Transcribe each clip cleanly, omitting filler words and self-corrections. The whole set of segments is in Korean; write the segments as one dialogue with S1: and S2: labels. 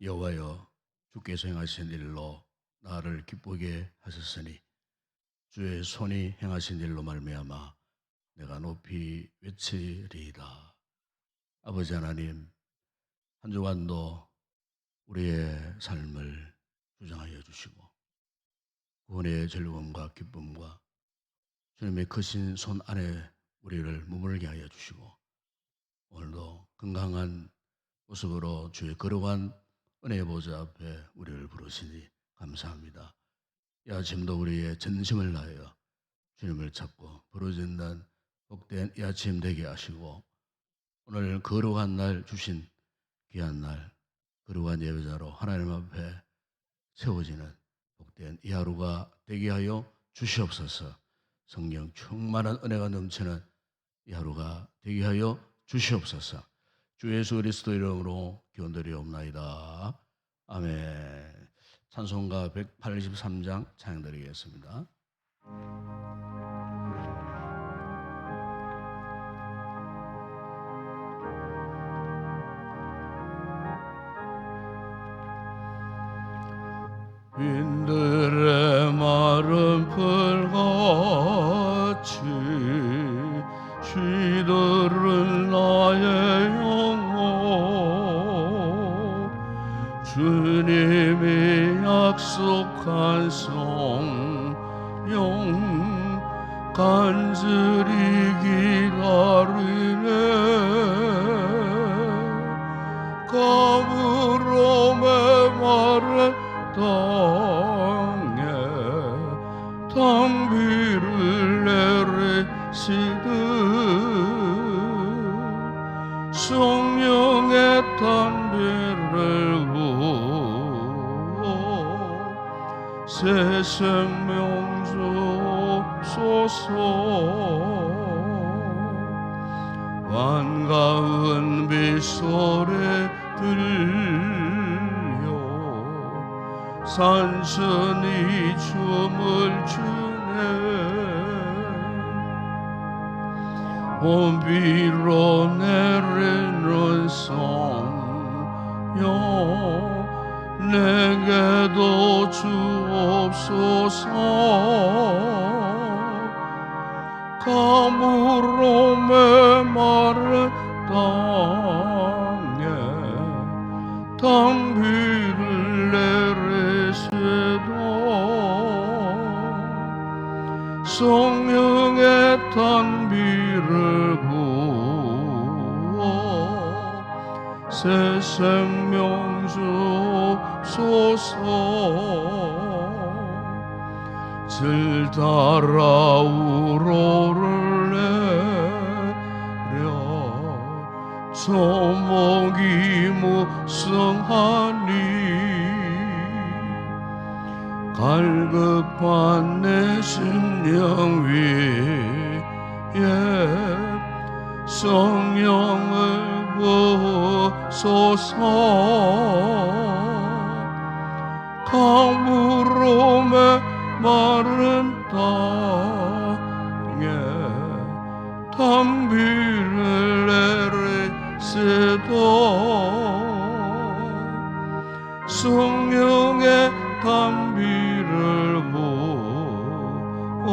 S1: 여호와여, 주께서 행하신 일로 나를 기쁘게 하셨으니 주의 손이 행하신 일로 말미암아 내가 높이 외치리이다. 아버지 하나님, 한 주간도 우리의 삶을 주장하여 주시고 구원의 즐거움과 기쁨과 주님의 크신 손 안에 우리를 머물게 하여 주시고 오늘도 건강한 모습으로 주의 거룩한 은혜의 보좌 앞에 우리를 부르시니 감사합니다. 이 아침도 우리의 전심을 다하여 주님을 찾고 부르짖는 복된 이 아침 되게 하시고 오늘 거룩한 날 주신 귀한 날 거룩한 예배자로 하나님 앞에 세워지는 복된 이 하루가 되게 하여 주시옵소서. 성령 충만한 은혜가 넘치는 이 하루가 되게 하여 주시옵소서. 주 예수 그리스도 이름으로 기원드리옵나이다. 아멘. 찬송가 183장 찬양드리겠습니다. 빈들의 마른 풀같이 시들은 나의 영혼 주님이 약속한 성령 간절히 기다리네 가물음의 말에 땅에 담비를 내리시듯 성령의 담비를 부어 새 생명 주옵소서. 반가운 빗소리 들려 산천이 춤을 추네 온비로 내리는 성령 내게도 주옵소서. 가물음의 마른 땅에 담비를 내리시도 성령의 담비를 부어 새 생명 주소서. 질 따라 우러를 내려 조목이 무성하니 갈급한 내 심령 위에 성령을 부으소서. 가물음의 마른 땅에 담비를 내리시도 성령의 담비를 부어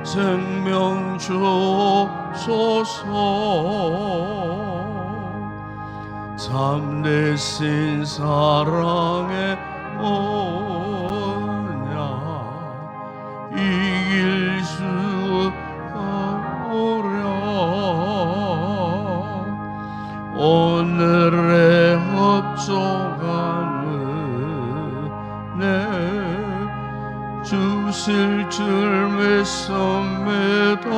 S1: 생명 주소서. 참되신 사랑의 언약 이길 수 없으랴 오늘의 흡족한 은혜 주실 줄 믿습니다.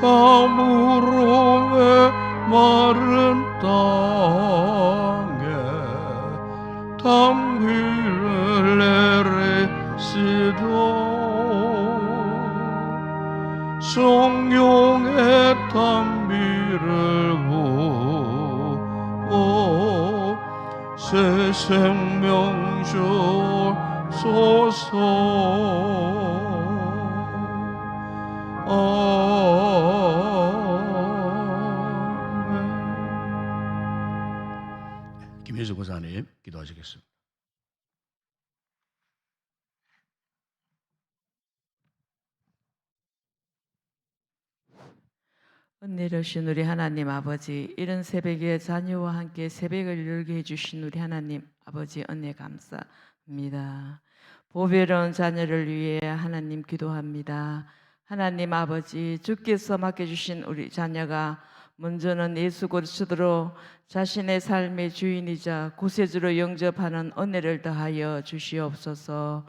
S1: 가물음의 마른 땅에 담비를 내리시도 성령의 담비를 부어 새 생명 주소서. 아멘. 김지수 권사님 기도하시겠습니다.
S2: 은혜로우신 우리 하나님 아버지, 이른 새벽에 자녀와 함께 새벽을 열게 해주신 우리 하나님 아버지 은혜 감사합니다. 보배로운 자녀를 위해 하나님 기도합니다. 하나님 아버지, 주께서 맡겨주신 우리 자녀가 먼저는 예수 그리스도로 자신의 삶의 주인이자 구세주로 영접하는 은혜를 더하여 주시옵소서.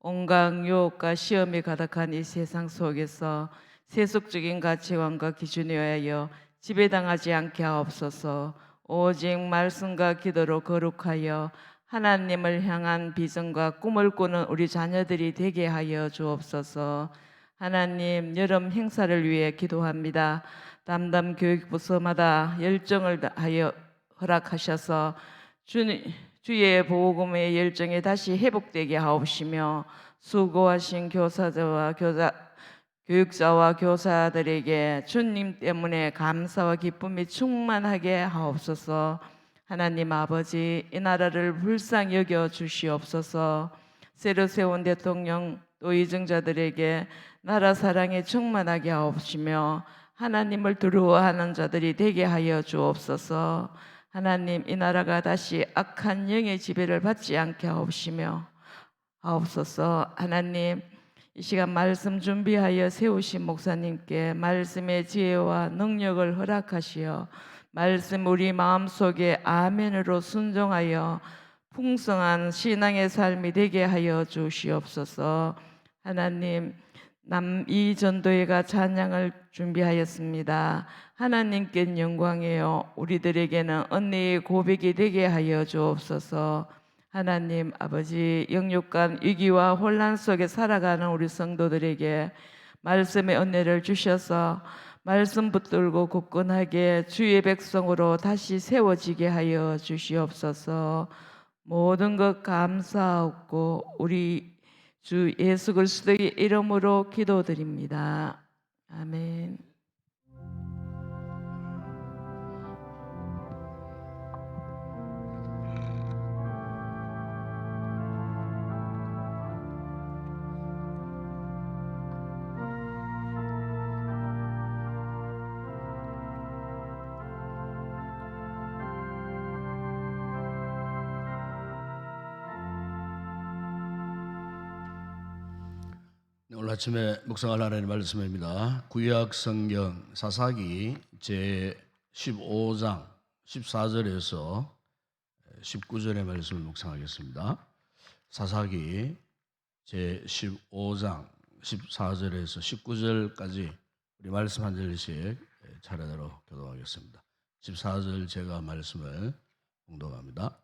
S2: 온갖 유혹과 시험이 가득한 이 세상 속에서 세속적인 가치관과 기준에 의하여 지배당하지 않게 하옵소서. 오직 말씀과 기도로 거룩하여 하나님을 향한 비전과 꿈을 꾸는 우리 자녀들이 되게 하여 주옵소서. 하나님, 여름 행사를 위해 기도합니다. 담당 교육부서마다 열정을 다하여 허락하셔서 주의 복음의 열정이 다시 회복되게 하옵시며, 수고하신 교육자와 교사들에게 주님 때문에 감사와 기쁨이 충만하게 하옵소서. 하나님 아버지, 이 나라를 불쌍히 여겨 주시옵소서. 새로 세운 대통령 또 이정자들에게 나라 사랑에 충만하게 하옵시며, 하나님을 두려워하는 자들이 되게 하여 주옵소서. 하나님, 이 나라가 다시 악한 영의 지배를 받지 않게 하옵소서. 하나님, 이 시간 말씀 준비하여 세우신 목사님께 말씀의 지혜와 능력을 허락하시어 말씀 우리 마음속에 아멘으로 순종하여 풍성한 신앙의 삶이 되게 하여 주시옵소서. 하나님, 남이 전도회가 찬양을 준비하였습니다. 하나님께 영광이요, 우리들에게는 은혜의 고백이 되게 하여 주옵소서. 하나님 아버지, 영육간 위기와 혼란 속에 살아가는 우리 성도들에게 말씀의 은혜를 주셔서 말씀 붙들고 굳건하게 주의 백성으로 다시 세워지게 하여 주시옵소서. 모든 것 감사하고 우리 주 예수 그리스도의 이름으로 기도드립니다. 아멘.
S1: 오늘 아침에 묵상할 하나님의 말씀입니다. 구약 성경 사사기 제 15장 14절에서 19절의 말씀을 묵상하겠습니다. 사사기 제 15장 14절에서 19절까지 우리 말씀 한 절씩 차례대로 교독하겠습니다. 14절 제가 말씀을 봉독합니다.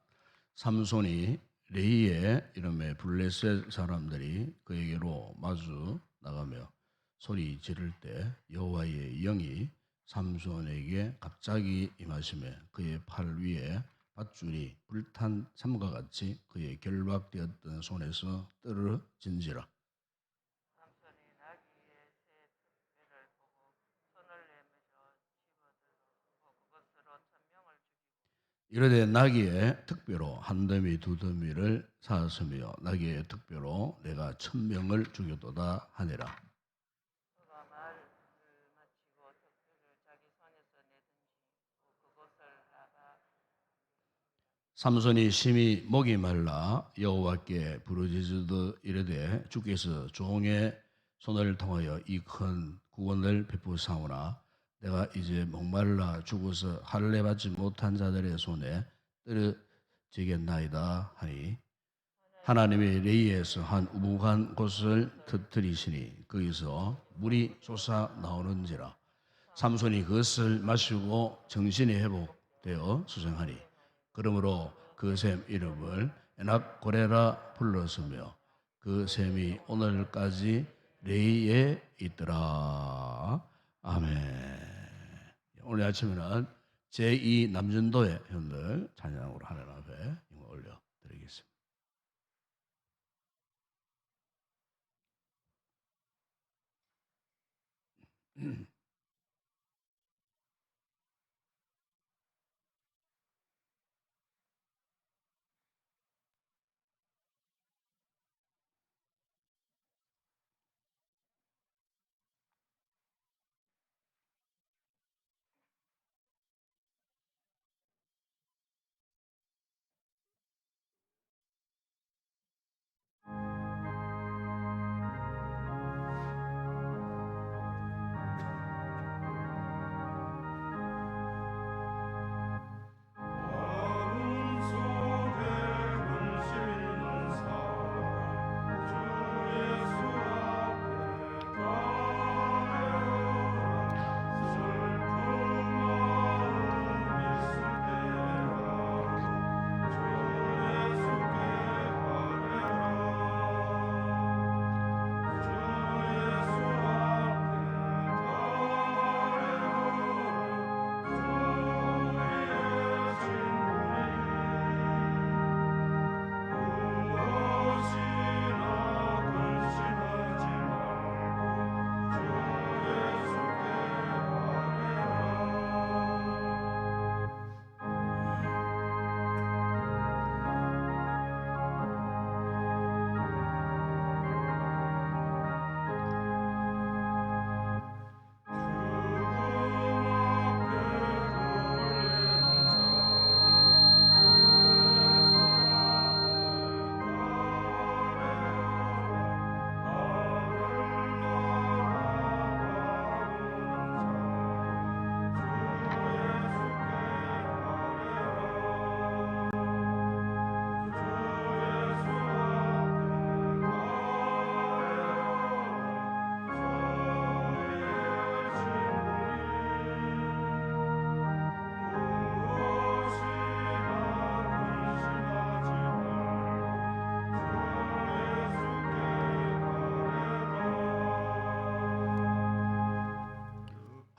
S1: 삼손이 레이의 이름의 블레셋 사람들이 그에게로 마주 나가며 소리 지를 때 여호와의 영이 삼손에게 갑자기 임하시며 그의 팔 위에 밧줄이 불탄 삼과 같이 그의 결박되었던 손에서 떨어진지라.
S2: 삼손이 나귀의 새 특별을 보고 손을 내밀어 집어들고 그것으로 천명을 죽이고
S1: 이르되 나귀의 특별로 한 더미 두 더미를 쌓았으며 나귀의 특별로 내가 1000명을 죽였도다 하니라.
S2: 그가 말을 마치고 특별을 자기 손에서 내던지고 그것을 나가
S1: 삼손이 심히 목이 말라 여호와께 부르짖으듯 이르되 주께서 종의 손을 통하여 이 큰 구원을 베푸사오나 내가 이제 목말라 죽어서 할례 받지 못한 자들의 손에 떨어지겠나이다 하니 하나님이 레이에서 한 우북한 곳을 터뜨리시니 거기서 물이 솟아 나오는지라. 삼손이 그것을 마시고 정신이 회복되어 수정하니 그러므로 그 샘 이름을 에낙고레라 불렀으며 그 샘이 오늘까지 레이에 있더라. 아멘. 오늘 아침에는 제2 남전도회 형들 찬양으로 하나님 앞에 힘을 올려드리겠습니다.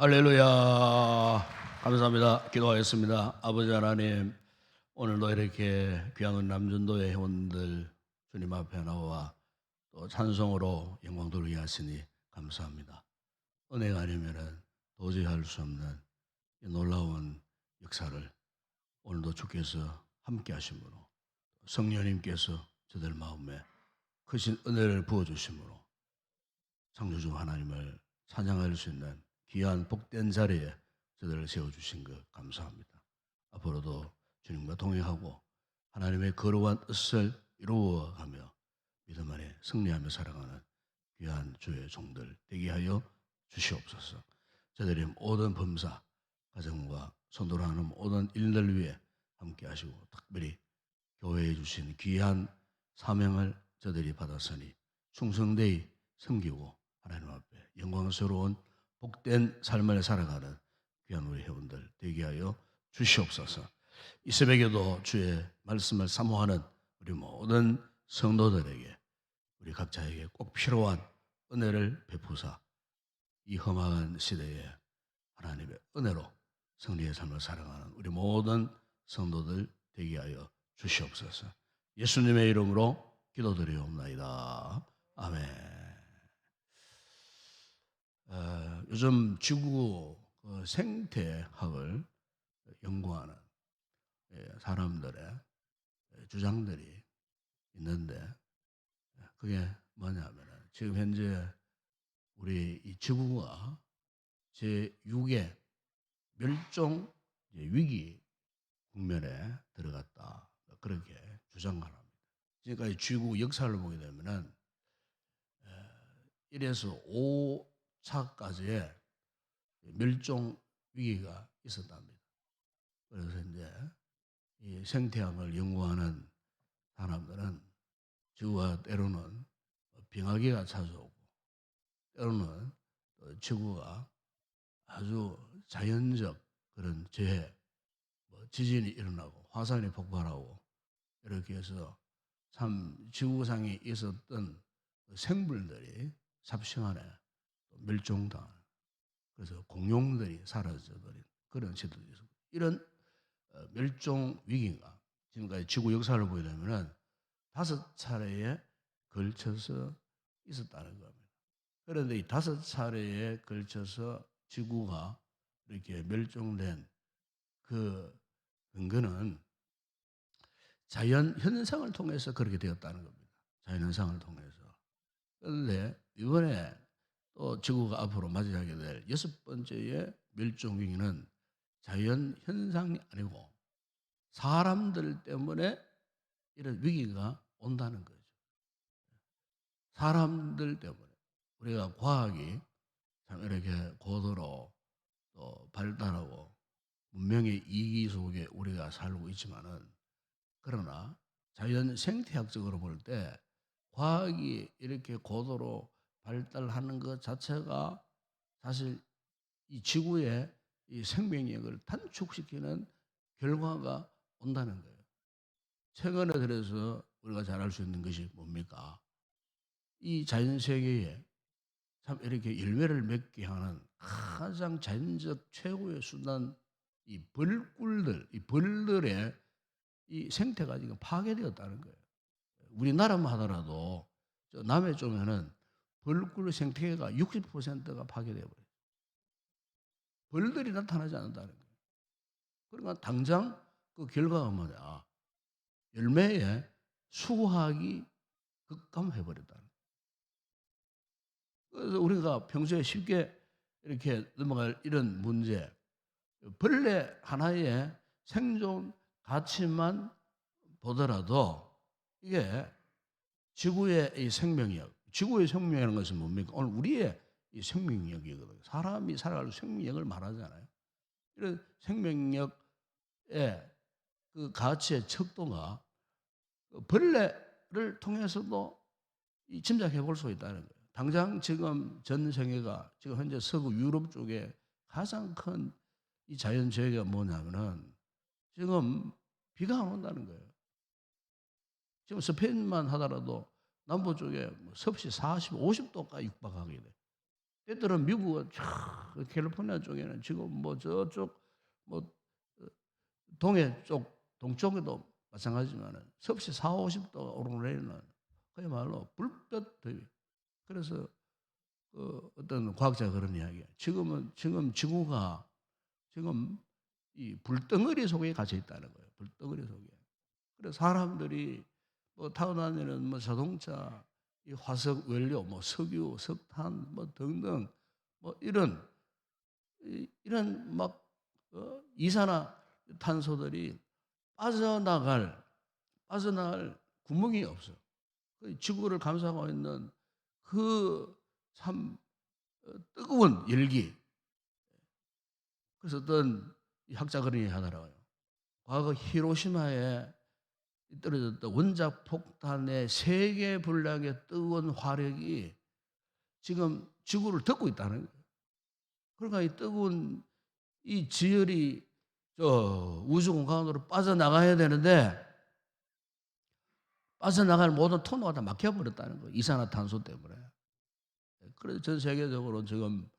S1: 할렐루야. 감사합니다. 기도하겠습니다. 아버지 하나님, 오늘도 이렇게 귀한 남전도의 회원들 주님 앞에 나와 또 찬송으로 영광 돌리게 하시니 감사합니다. 은혜가 아니면은 도저히 할 수 없는 이 놀라운 역사를 오늘도 주께서 함께 하심으로 성령님께서 저들 마음에 크신 은혜를 부어주심으로 창조주 하나님을 찬양할 수 있는 귀한 복된 자리에 저들을 세워주신 것 감사합니다. 앞으로도 주님과 동행하고 하나님의 거룩한 뜻을 이루어가며 믿음 안에 승리하며 살아가는 귀한 주의 종들 되게 하여 주시옵소서. 저들의 모든 범사, 가정과 선도를 하는 모든 일들 위해 함께 하시고 특별히 교회에 주신 귀한 사명을 저들이 받았으니 충성되이 섬기고 하나님 앞에 영광스러운 복된 삶을 살아가는 귀한 우리 회원들 되게 하여 주시옵소서. 이 새벽에도 주의 말씀을 사모하는 우리 모든 성도들에게 우리 각자에게 꼭 필요한 은혜를 베푸사 이 험한 시대에 하나님의 은혜로 승리의 삶을 살아가는 우리 모든 성도들 되게 하여 주시옵소서. 예수님의 이름으로 기도드리옵나이다. 아멘. 요즘 지구 생태학을 연구하는 사람들의 주장들이 있는데 그게 뭐냐면 지금 현재 우리 이 지구가 제6의 멸종 위기 국면에 들어갔다. 그렇게 주장을 합니다. 지금까지 지구 역사를 보게 되면은 1에서 5차까지의 멸종 위기가 있었답니다. 그래서 이제 이 생태학을 연구하는 사람들은 지구가 때로는 빙하기가 찾아오고 때로는 지구가 아주 자연적 그런 재해, 지진이 일어나고 화산이 폭발하고 이렇게 해서 참 지구상에 있었던 생물들이 삽시간에 멸종당하는 그래서 공룡들이 사라져버린 그런 시대도 있었고 이런 멸종 위기가 지금까지 지구 역사를 보게 되면은 5차례에 걸쳐서 있었다는 겁니다. 그런데 이 5차례에 걸쳐서 지구가 이렇게 멸종된 그 근거는 자연 현상을 통해서 그렇게 되었다는 겁니다. 자연 현상을 통해서. 그런데 이번에 또 지구가 앞으로 맞이하게 될 6번째의 멸종 위기는 자연 현상이 아니고 사람들 때문에 이런 위기가 온다는 거죠. 사람들 때문에 우리가 과학이 참 이렇게 고도로 또 발달하고 문명의 이기 속에 우리가 살고 있지만은 그러나 자연 생태학적으로 볼 때 과학이 이렇게 고도로 발달하는 것 자체가 사실 이 지구의 이 생명력을 단축시키는 결과가 온다는 거예요. 최근에 그래서 우리가 잘 알 수 있는 것이 뭡니까? 이 자연 세계에 참 이렇게 열매를 맺게 하는 가장 자연적 최고의 수단 이 벌꿀들, 이 벌들의 이 생태가 지금 파괴되었다는 거예요. 우리나라만 하더라도 저 남해 쪽에는 벌꿀 생태계가 60%가 파괴되어 버려요. 벌들이 나타나지 않는다는 거예요. 그러니까 당장 그 결과가 뭐냐? 열매에 수확이 급감해 버렸다는 거예요. 그래서 우리가 평소에 쉽게 이렇게 넘어갈 이런 문제, 벌레 하나의 생존 가치만 보더라도 이게 지구의 이 생명력, 지구의 생명이라는 것은 뭡니까? 오늘 우리의 이 생명력이거든요. 사람이 살아갈 생명력을 말하잖아요. 이런 생명력의 그 가치의 척도가 벌레를 통해서도 짐작해 볼 수 있다는 거예요. 당장 지금 전 세계가 지금 현재 서구 유럽 쪽에 가장 큰 이 자연 재해가 뭐냐면은 지금 비가 안 온다는 거예요. 지금 스페인만 하더라도 남부 쪽에 섭씨 40, 50도까지 육박하게 돼. 때때로 미국은 캘리포니아 쪽에는 지금 뭐 저쪽 뭐 동해 쪽 동쪽에도 마찬가지지만은 섭씨 40~50도가 오르내리는 그야말로 불볕 더위. 그래서 어떤 과학자가 그런 이야기야. 지금 지구가 지금 이 불덩어리 속에 갇혀 있다는 거예요. 불덩어리 속에. 그래서 사람들이 뭐 타고다니는 뭐 자동차, 이 화석 원료, 뭐 석유, 석탄, 뭐 등등 뭐 이런 막 이산화탄소들이 빠져나갈 구멍이 없어. 그 지구를 감싸고 있는 그 참 뜨거운 열기. 그래서 어떤 학자 그런 얘기 하더라고요. 과거 히로시마에 떨어졌던 원자 폭탄의 3개 분량의 뜨거운 화력이 지금 지구를 덮고 있다는 거예요. 그러니까 이 뜨거운 이 지열이 저 우주 공간으로 빠져나가야 되는데 빠져나갈 모든 통로가 다 막혀버렸다는 거예요. 이산화탄소 때문에. 그래서 전 세계적으로 지금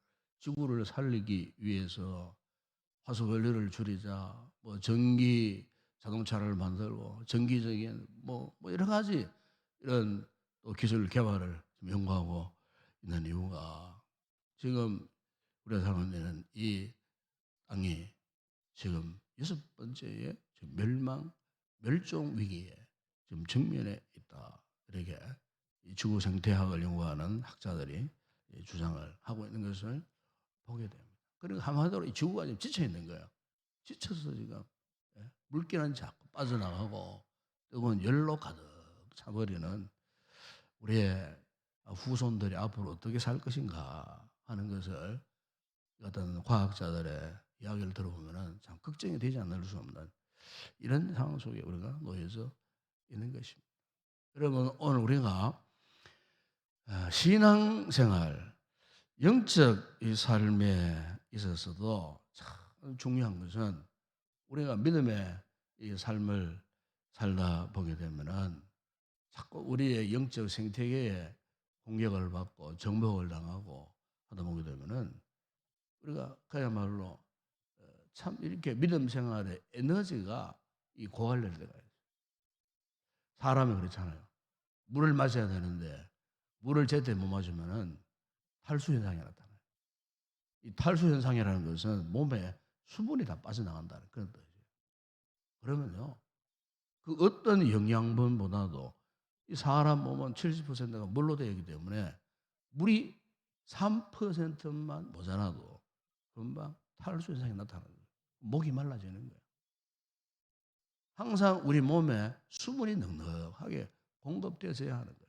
S1: 지구를 살리기 위해서 화석 원료를 줄이자, 뭐 전기 자동차를 만들고 전기적인 뭐 여러 가지 이런 또 기술 개발을 좀 연구하고 있는 이유가 지금 우리가 살고 있는 이 땅이 지금 6번째의 멸종 위기에 지금 직면해 있다. 이렇게 이 지구 생태학을 연구하는 학자들이 주장을 하고 있는 것을 보게 됩니다. 그리고 한마디로 이 지구가 지금 지쳐 있는 거예요. 지쳐서 지금 물기는 자꾸 빠져나가고 뜨거운 열로 가득 차버리는 우리의 후손들이 앞으로 어떻게 살 것인가 하는 것을 어떤 과학자들의 이야기를 들어보면 참 걱정이 되지 않을 수 없는 이런 상황 속에 우리가 놓여져 있는 것입니다. 여러분, 오늘 우리가 신앙생활, 영적 이 삶에 있어서도 참 중요한 것은 우리가 믿음의 이 삶을 살다 보게 되면은 자꾸 우리의 영적 생태계에 공격을 받고 정복을 당하고 하다 보게 되면은 우리가 그야말로 참 이렇게 믿음 생활의 에너지가 이 고갈될 때가 있어요. 사람이 그렇잖아요. 물을 마셔야 되는데 물을 제때 못 마시면은 탈수 현상이 나타나요. 이 탈수 현상이라는 것은 몸에 수분이 다 빠져나간다는 그런 뜻이에요. 그러면요, 그 어떤 영양분보다도 이 사람 몸은 70%가 물로 되어 있기 때문에 물이 3%만 모자라도 금방 탈수 현상이 나타나는 거예요. 목이 말라지는 거예요. 항상 우리 몸에 수분이 넉넉하게 공급되어야 하는 거예요.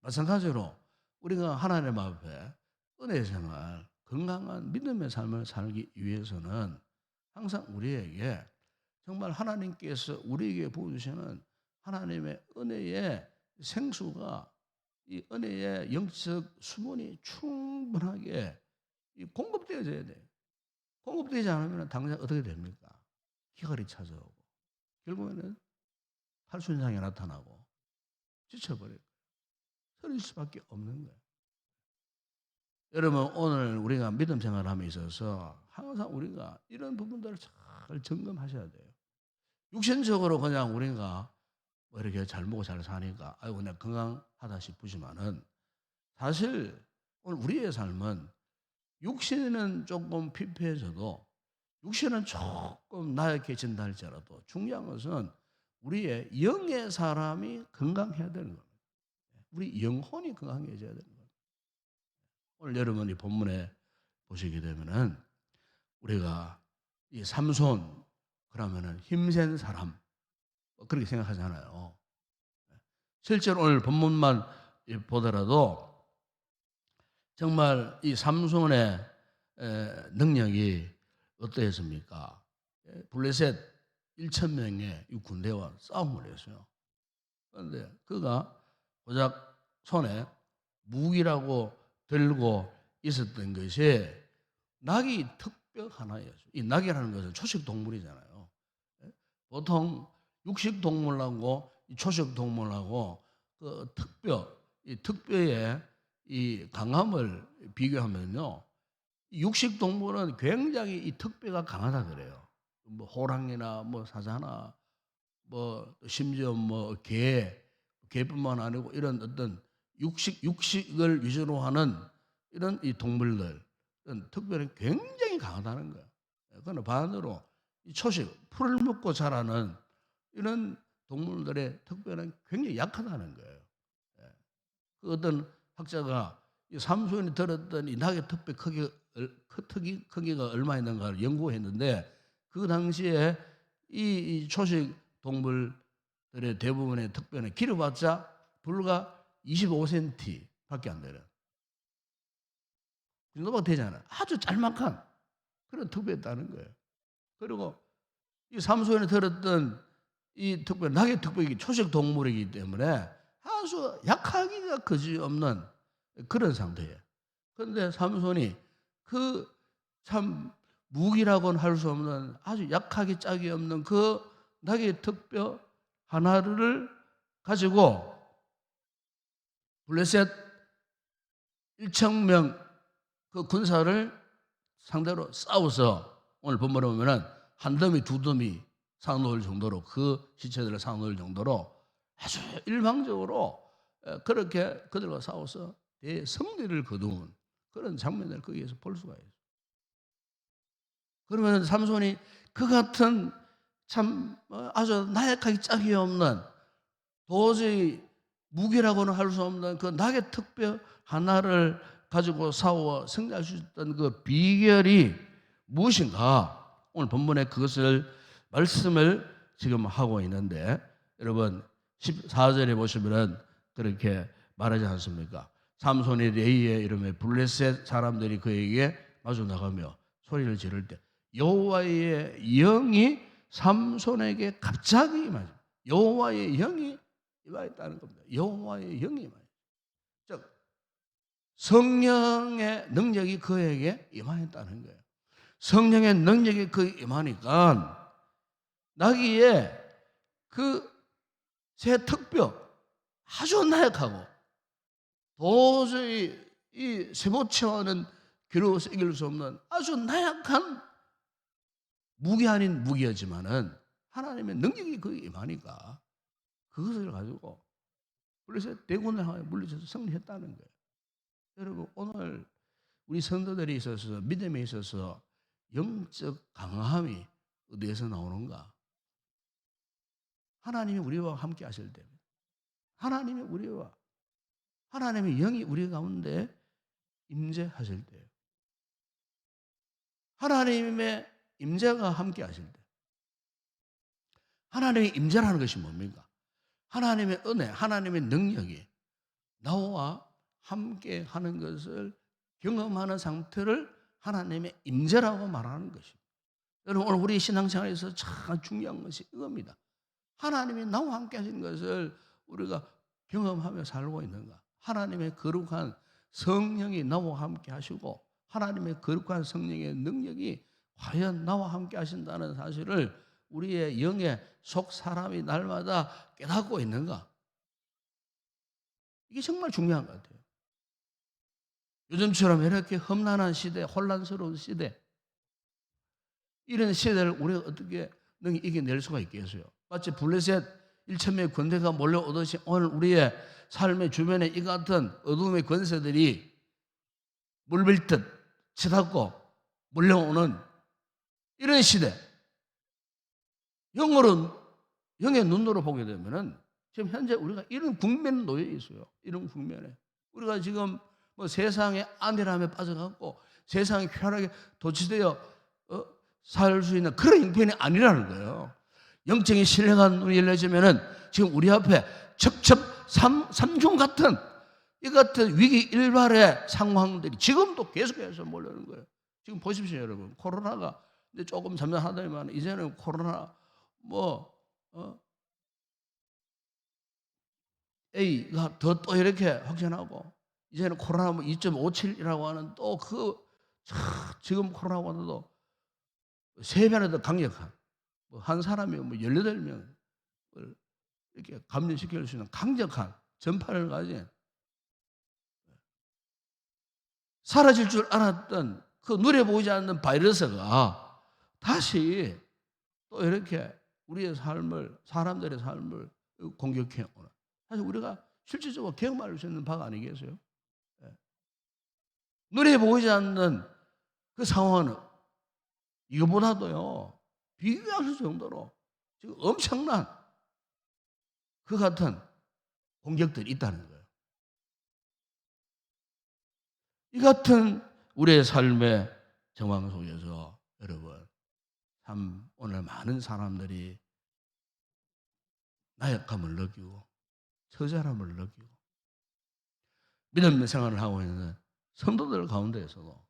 S1: 마찬가지로 우리가 하나님 앞에 은혜 생활, 건강한 믿음의 삶을 살기 위해서는 항상 우리에게 정말 하나님께서 우리에게 부어주시는 하나님의 은혜의 생수가 이 은혜의 영적 수분이 충분하게 공급되어져야 돼요. 공급되지 않으면 당장 어떻게 됩니까? 기갈이 찾아오고 결국에는 탈수 현상이 나타나고 지쳐버려요. 서릴 수밖에 없는 거예요. 여러분, 오늘 우리가 믿음 생활함에 있어서 항상 우리가 이런 부분들을 잘 점검하셔야 돼요. 육신적으로 그냥 우리가 뭐 이렇게 잘 먹고 잘 사니까 아이고 내가 건강하다 싶으시면은 사실 오늘 우리의 삶은 육신은 조금 피폐해져도 육신은 조금 나약해진다 할지라도 중요한 것은 우리의 영의 사람이 건강해야 되는 겁니다. 우리 영혼이 건강해져야 되는 거예요. 오늘 여러분이 본문에 보시게 되면은 우리가 이 삼손 그러면은 힘센 사람 그렇게 생각하잖아요. 실제로 오늘 본문만 보더라도 정말 이 삼손의 능력이 어떠했습니까? 블레셋 1,000명의 군대와 싸움을 했어요. 그런데 그가 고작 손에 무기라고 들고 있었던 것이 낙이 턱뼈 하나였어요. 이 낙이라는 것은 초식 동물이잖아요. 보통 육식 동물하고 초식 동물하고 그 턱뼈, 이 턱뼈에 이 강함을 비교하면요, 육식 동물은 굉장히 이 특배가 강하다 그래요. 뭐 호랑이나 뭐 사자나 뭐 심지어 뭐 개뿐만 아니고 이런 어떤 육식을 위주로 하는 이런 이 동물들 이런 특별히 굉장히 강하다는 거예요. 그러나 반대로 이 초식 풀을 먹고 자라는 이런 동물들의 특별은 굉장히 약하다는 거예요. 예. 그 어떤 학자가 이 삼손이 들었던 이 낙의 특배 크기가 얼마 있는가를 연구했는데 그 당시에 이 초식 동물들의 대부분의 특별은 길어봤자 불과 25cm밖에 안 되는 그 정도밖에 되지 않아요. 아주 짤막한 그런 특별했다는 거예요. 그리고 이 삼손이 들었던 이 특별 낙의 특별이 초식 동물이기 때문에 아주 약하기가 그지없는 그런 상태예요. 그런데 삼손이 그 참 무기라고는 할 수 없는 아주 약하기 짝이 없는 그 낙의 특별 하나를 가지고 블레셋 1,000명 그 군사를 상대로 싸워서 오늘 본문에 보면은 한 더미 두 더미 사놓을 정도로 그 시체들을 사놓을 정도로 아주 일방적으로 그렇게 그들과 싸워서 대승리를 거두은 그런 장면을 거기에서 볼 수가 있어요. 그러면 삼손이 그 같은 참 아주 나약하기 짝이 없는 도저히 무기라고는 할 수 없는 그 낙의 특별 하나를 가지고 싸워 승리할 수 있었던 그 비결이 무엇인가? 오늘 본문에 그것을 말씀을 지금 하고 있는데 여러분 14절에 보시면은 그렇게 말하지 않습니까? 삼손이 레이의 이름에 블레셋 사람들이 그에게 마주 나가며 소리를 지를 때 여호와의 영이 삼손에게 갑자기 임하죠. 여호와의 영이 임하였다는 겁니다. 여호와의 영이 임하였다. 즉 성령의 능력이 그에게 임하였다는 거예요. 성령의 능력이 그에게 임하니까 나귀의 그 새 특별 아주 나약하고 도저히 이 쇠고치와는 겨루어서 이길 수 없는 아주 나약한 무기 아닌 무기였지만은 하나님의 능력이 그에게 임하니까 그것을 가지고 블레셋 대군을 향해 물리쳐서 승리했다는 거예요. 여러분 오늘 우리 성도들이 있어서 믿음에 있어서 영적 강함이 어디에서 나오는가? 하나님이 우리와 함께 하실 때 하나님이 우리와 하나님의 영이 우리 가운데 임재하실 때 하나님의 임재가 함께 하실 때 하나님의 임재라는 것이 뭡니까? 하나님의 은혜, 하나님의 능력이 나와 함께 하는 것을 경험하는 상태를 하나님의 임재라고 말하는 것입니다. 여러분 오늘 우리 신앙생활에서 참 중요한 것이 이겁니다. 하나님이 나와 함께 하시는 것을 우리가 경험하며 살고 있는가? 하나님의 거룩한 성령이 나와 함께 하시고 하나님의 거룩한 성령의 능력이 과연 나와 함께 하신다는 사실을 우리의 영의 속 사람이 날마다 깨닫고 있는가? 이게 정말 중요한 것 같아요. 요즘처럼 이렇게 험난한 시대, 혼란스러운 시대, 이런 시대를 우리가 어떻게 이겨낼 수가 있겠어요? 마치 블레셋 1,000명의 권세가 몰려오듯이 오늘 우리의 삶의 주변에 이 같은 어둠의 권세들이 물밀듯 치닫고 몰려오는 이런 시대, 영의 눈으로 보게 되면은 지금 현재 우리가 이런 국면에 놓여 있어요. 이런 국면에 우리가 지금 뭐 세상의 안일함에 빠져갖고 세상에 쾌락에 도취되어 살 수 있는 그런 형편이 아니라는 거예요. 영적인 신뢰가 눈이 열려지면은 지금 우리 앞에 첩첩 삼중 같은 이 같은 위기 일발의 상황들이 지금도 계속해서 몰려오는 거예요. 지금 보십시오, 여러분. 코로나가 근데 조금 잠잠하더니만 이제는 코로나 A가 또 이렇게 확진하고 이제는 코로나 2.57이라고 하는 또 지금 코로나보다도 3배나 더 강력한 한 사람이 18명을 이렇게 감염시킬 수 있는 강력한 전파를 가진 사라질 줄 알았던 그 눈에 보이지 않는 바이러스가 다시 또 이렇게 우리의 삶을, 사람들의 삶을 공격해 오는, 사실 우리가 실질적으로 경험할 수 있는 바가 아니겠어요? 예. 눈에 보이지 않는 그 상황은 이거보다도요, 비교할 수 정도로 지금 엄청난 그 같은 공격들이 있다는 거예요. 이 같은 우리의 삶의 정황 속에서 여러분, 참 오늘 많은 사람들이 나약함을 느끼고 처절함을 느끼고 믿음 생활을 하고 있는 성도들 가운데에서도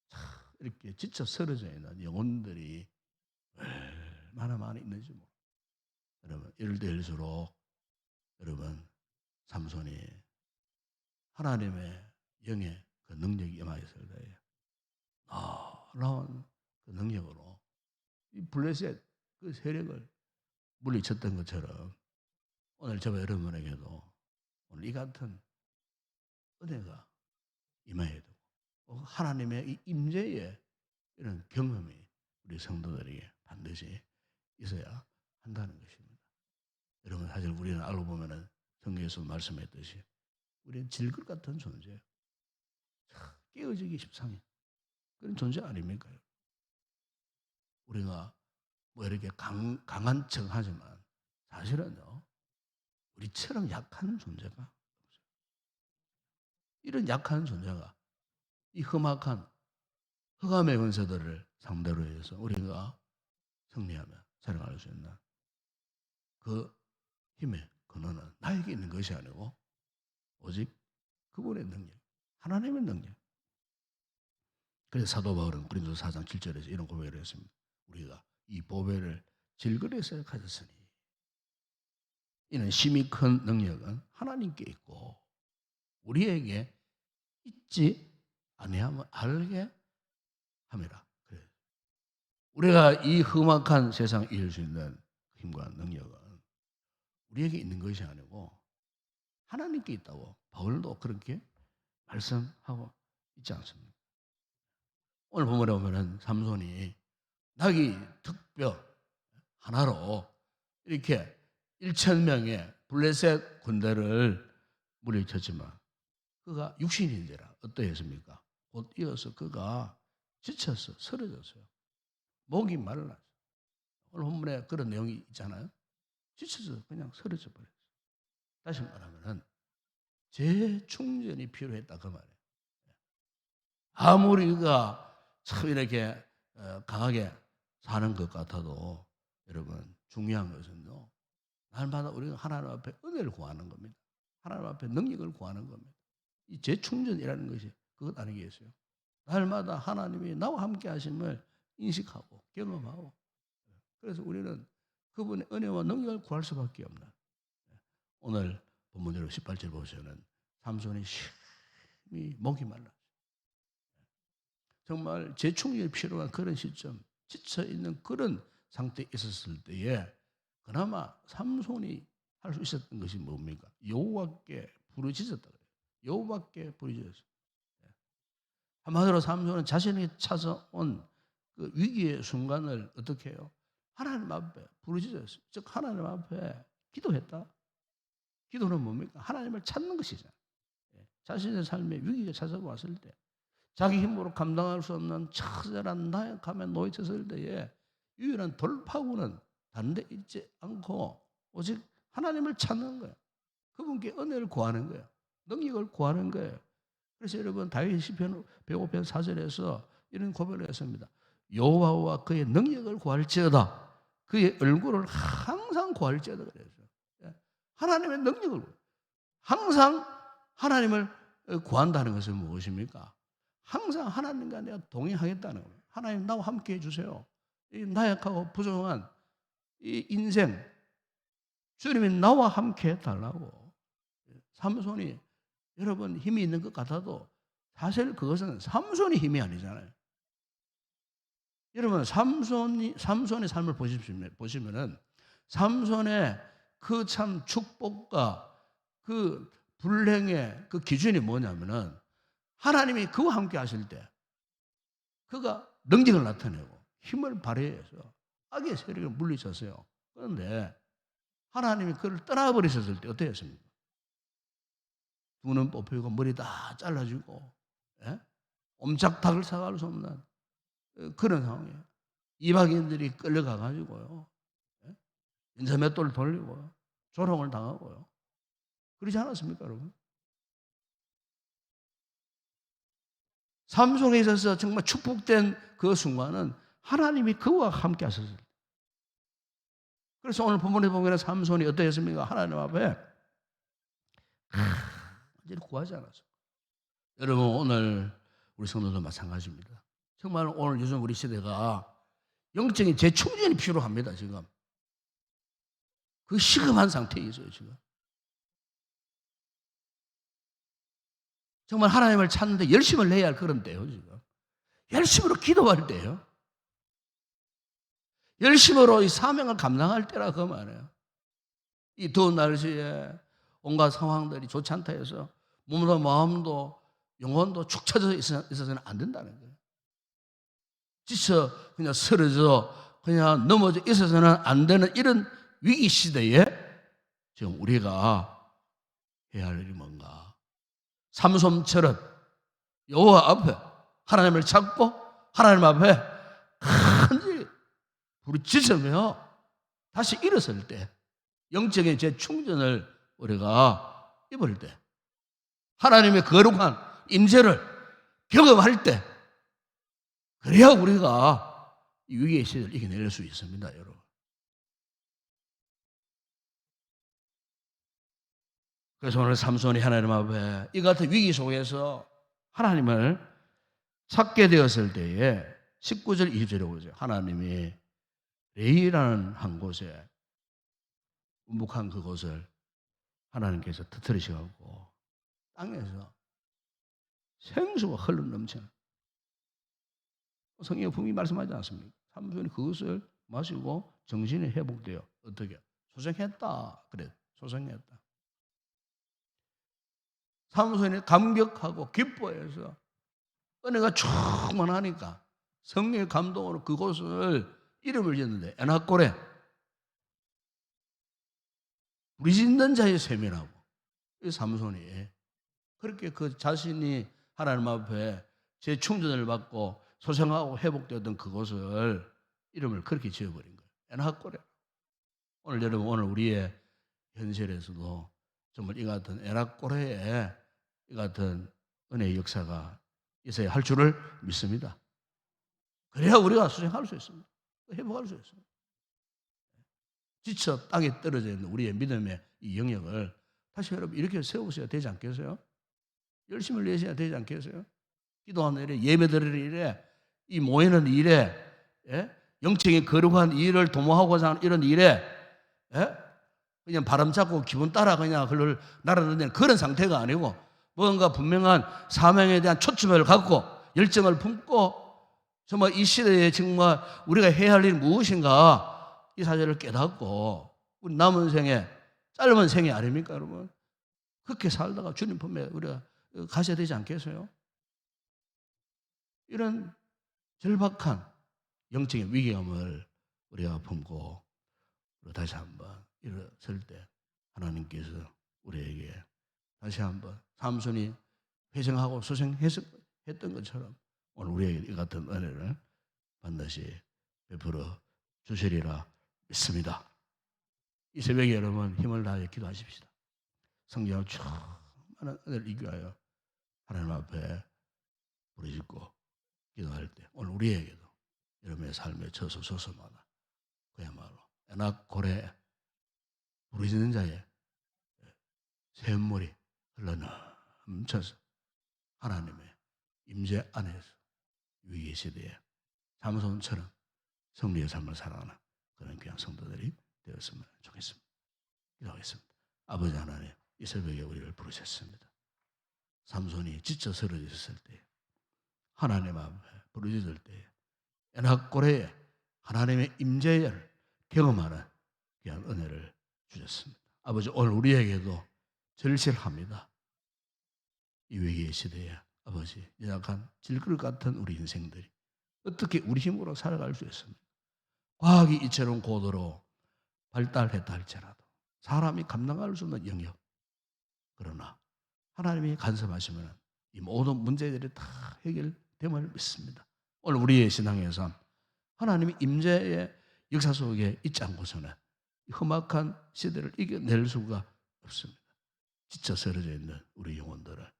S1: 참 이렇게 지쳐 쓰러져 있는 영혼들이 얼마나 많이 있는지 모릅니다. 여러분, 이럴 때일수록 여러분, 삼손이 하나님의 영의 그 능력이 임하였을 때에 놀라운 그 능력으로 이 블레셋 그 세력을 물리쳤던 것처럼 오늘 저와 여러분에게도 오늘 이 같은 은혜가 임해야 되고 하나님의 이 임재의 이런 경험이 우리 성도들에게 반드시 있어야 한다는 것입니다. 여러분, 사실 우리는 알고 보면은 성경에서 말씀했듯이 우리는 질것 같은 존재예요. 깨어지기 십상인 그런 존재 아닙니까? 우리가 뭐 이렇게 강한 척 하지만 사실은요, 우리처럼 약한 존재가 없어요. 이런 약한 존재가 이 험악한 흑암의 권세들을 상대로 해서 우리가 승리하며 살아갈 수 있는 그 힘의 근원은 나에게 있는 것이 아니고 오직 그분의 능력, 하나님의 능력. 그래서 사도 바울은 고린도서 4장 7절에서 이런 고백을 했습니다. 우리가 이 보배를 질그릇에 가졌으니 이는 심히 큰 능력은 하나님께 있고 우리에게 있지 아니하면 알게 함이라. 그래. 우리가 이 험악한 세상을 이길 수 있는 힘과 능력은 우리에게 있는 것이 아니고 하나님께 있다고 바울도 그렇게 말씀하고 있지 않습니까? 오늘 본문에 보면은 삼손이 나귀 턱뼈 하나로 이렇게 1,000명의 블레셋 군대를 물리쳤지만 그가 육신인지라 어떠했습니까? 곧 이어서 그가 지쳐서 쓰러졌어요. 목이 말랐어요. 오늘 본문에 그런 내용이 있잖아요. 지쳐서 그냥 쓰러져 버렸어요. 다시 말하면은 재충전이 필요했다 그 말이에요. 아무리 그가 참 이렇게 강하게 사는 것 같아도 여러분 중요한 것은요. 날마다 우리가 하나님 앞에 은혜를 구하는 겁니다. 하나님 앞에 능력을 구하는 겁니다. 이 재충전이라는 것이 그것 아니겠어요? 날마다 하나님이 나와 함께 하심을 인식하고 경험하고 그래서 우리는 그분의 은혜와 능력을 구할 수밖에 없는 오늘 본문대로 18절 보시면 삼손이 심히 목이 말라 정말 재충전이 필요한 그런 시점 지쳐있는 그런 상태에 있었을 때에 그나마 삼손이 할 수 있었던 것이 뭡니까? 여호와께 부르짖었다 그래요. 여호와께 부르짖었어요. 한마디로 삼손은 자신이 찾아온 그 위기의 순간을 어떻게 해요? 하나님 앞에 부르짖었어요. 즉 하나님 앞에 기도했다. 기도는 뭡니까? 하나님을 찾는 것이잖아요. 자신의 삶에 위기가 찾아왔을 때 자기 힘으로 감당할 수 없는 처절한 나약함에 놓여졌을 때에 유일한 돌파구는 다른 데 있지 않고 오직 하나님을 찾는 거예요. 그분께 은혜를 구하는 거예요. 능력을 구하는 거예요. 그래서 여러분 다윗 시편 105편 4절에서 이런 고백을 했습니다. 여호와와 그의 능력을 구할지어다. 그의 얼굴을 항상 구할지어다 그랬어요. 하나님의 능력을 항상 하나님을 구한다는 것은 무엇입니까? 항상 하나님과 내가 동행하겠다는 거예요. 하나님 나와 함께 해주세요. 이 나약하고 부정한 이 인생 주님이 나와 함께 해달라고. 삼손이 여러분 힘이 있는 것 같아도 사실 그것은 삼손이 힘이 아니잖아요. 여러분 삼손의 삶을 보시면은 삼손의 그 참 축복과 그 불행의 그 기준이 뭐냐면은 하나님이 그와 함께 하실 때 그가 능력을 나타내고 힘을 발휘해서 악의 세력을 물리쳤어요. 그런데 하나님이 그를 떠나버리셨을 때 어떻게 했습니까? 두 눈 뽑히고 머리 다 잘라지고, 예? 옴짝닥을 사갈 수 없는 그런 상황이에요. 이방인들이 끌려가가지고요, 예? 인사맷돌을 돌리고 조롱을 당하고요. 그러지 않았습니까, 여러분? 삼손에 있어서 정말 축복된 그 순간은 하나님이 그와 함께 하셨어요. 그래서 오늘 본문에 보면 삼손이 어떠했습니까? 하나님 앞에 완전히 구하지 않았어요. 여러분, 오늘 우리 성도도 마찬가지입니다. 정말 오늘 요즘 우리 시대가 영적인 재충전이 필요합니다. 지금 그 시급한 상태에 있어요. 지금 정말 하나님을 찾는데 열심을 내야 할 그런 때예요. 지금 열심으로 기도할 때예요. 열심으로 이 사명을 감당할 때라 그 말이에요. 이 더운 날씨에 온갖 상황들이 좋지 않다 해서 몸도 마음도 영혼도 축 처져 있어서는 안 된다는 거예요. 지쳐 그냥 쓰러져 그냥 넘어져 있어서는 안 되는 이런 위기 시대에 지금 우리가 해야 할 일이 뭔가? 삼손처럼 여호와 앞에 하나님을 찾고 하나님 앞에 간절히 부르짖으며 다시 일어설 때 영적인 재충전을 우리가 입을 때 하나님의 거룩한 임재를 경험할 때 그래야 우리가 이 위기의 시대를 이겨낼 수 있습니다. 여러분. 그래서 오늘 삼손이 하나님 앞에 이 같은 위기 속에서 하나님을 찾게 되었을 때에 19절 20절에 보죠. 하나님이 레이라는 한 곳에 우묵한 그곳을 하나님께서 터뜨리셔가지고 땅에서 생수가 흘러 넘치는 성경에 분명히 말씀하지 않습니까? 삼손이 그것을 마시고 정신이 회복돼요. 어떻게? 소생했다. 그래, 소생했다. 삼손이 감격하고 기뻐해서 은혜가 충만하니까 성령의 감동으로 그곳을 이름을 지었는데 에나꼬레 부르짖는 자의 셈이라고. 이 삼손이 그렇게 그 자신이 하나님 앞에 재충전을 받고 소생하고 회복되었던 그곳을 이름을 그렇게 지어버린 거예요. 에나꼬레. 오늘 여러분, 오늘 우리의 현실에서도 정말 이 같은 에나꼬레에 이 같은 은혜의 역사가 있어야 할 줄을 믿습니다. 그래야 우리가 수생할 수 있습니다. 회복할 수 있습니다. 지쳐 땅에 떨어져 있는 우리의 믿음의 이 영역을 다시 여러분 이렇게 세우셔야 되지 않겠어요? 열심을 내셔야 되지 않겠어요? 기도하는 일에, 예배 드리는 일에, 이 모이는 일에, 예? 영적인 거룩한 일을 도모하고자 하는 이런 일에, 예? 그냥 바람 잡고 기분 따라 그냥 그걸 날아다니는 그런 상태가 아니고 뭔가 분명한 사명에 대한 초점을 갖고 열정을 품고 정말 이 시대에 정말 우리가 해야 할 일이 무엇인가 이 사실을 깨닫고 우리 남은 생에 짧은 생이 아닙니까 여러분? 그렇게 살다가 주님 품에 우리가 가셔야 되지 않겠어요? 이런 절박한 영적인 위기감을 우리가 품고 다시 한번 일어설 때 하나님께서 우리에게 다시 한번 삼손이 회생하고 소생했던 것처럼 오늘 우리에게 이 같은 은혜를 반드시 베풀어 주시리라 믿습니다. 이 새벽에 여러분 힘을 다해 기도하십시다. 성경을 충만한 은혜를 이기하여 하나님 앞에 부르짖고 기도할 때 오늘 우리에게도 여러분의 삶의 저소소마다 그야말로 에나꼬레 부르짖는 자의 샘물이 흘러넘쳐서 하나님의 임재 안에서 위기 시대에 삼손처럼 승리의 삶을 살아가는 그런 귀한 성도들이 되었으면 좋겠습니다. 기도하겠습니다. 아버지 하나님, 이 새벽에 우리를 부르셨습니다. 삼손이 지쳐 쓰러졌을 때 하나님 앞에 부르짖을 때 에나꼬레에 하나님의 임재를 경험하는 귀한 은혜를 주셨습니다. 아버지, 오늘 우리에게도 절실합니다. 이 위기의 시대에 아버지, 연약한 질그릇 같은 우리 인생들이 어떻게 우리 힘으로 살아갈 수 있습니까? 과학이 이처럼 고도로 발달했다 할지라도 사람이 감당할 수 없는 영역, 그러나 하나님이 간섭하시면 이 모든 문제들이 다 해결됨을 믿습니다. 오늘 우리의 신앙의 삶, 하나님이 임재의 역사 속에 있지 않고서는 험악한 시대를 이겨낼 수가 없습니다. 지쳐 쓰러져 있는 우리 영혼들을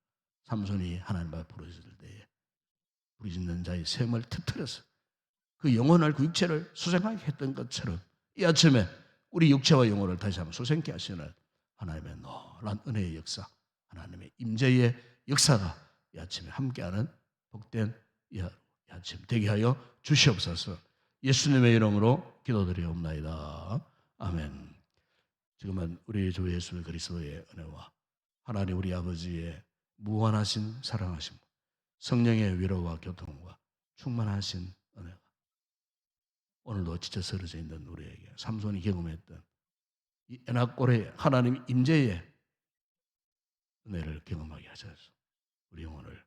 S1: 삼손이 하나님 앞에 부르짖을 때에 부르짖는 자의 샘을 터뜨려서 그 영혼을, 그 육체를 수생하게 했던 것처럼 이 아침에 우리 육체와 영혼을 다시 한번 수생케 하시는 하나님의 놀라운 은혜의 역사, 하나님의 임재의 역사가 이 아침에 함께하는 복된 이 아침 되게 하여 주시옵소서. 예수님의 이름으로 기도드리옵나이다. 아멘. 지금은 우리 주 예수 그리스도의 은혜와 하나님 우리 아버지의 무한하신 사랑하심, 성령의 위로와 교통과 충만하신 은혜가 오늘도 지쳐 쓰러져 있는 우리에게 삼손이 경험했던 이 에나골의 하나님 임재의 은혜를 경험하게 하셔서 우리 영혼을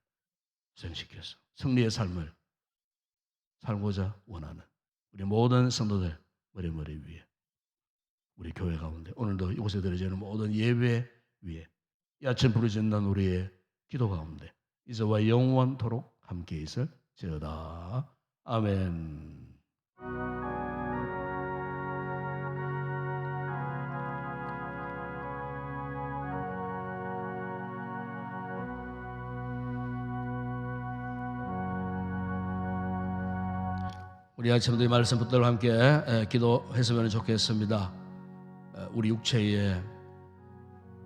S1: 수생시켜서 승리의 삶을 살고자 원하는 우리 모든 성도들 머리 위에, 우리 교회 가운데 오늘도 이곳에 드려지는 모든 예배 위에 이 아침 부르짖는 우리의 기도 가운데 이제와 영원토록 함께 있을지어다. 아멘. 우리 아침도 이 말씀 붙들고 함께 기도했으면 좋겠습니다. 우리 육체에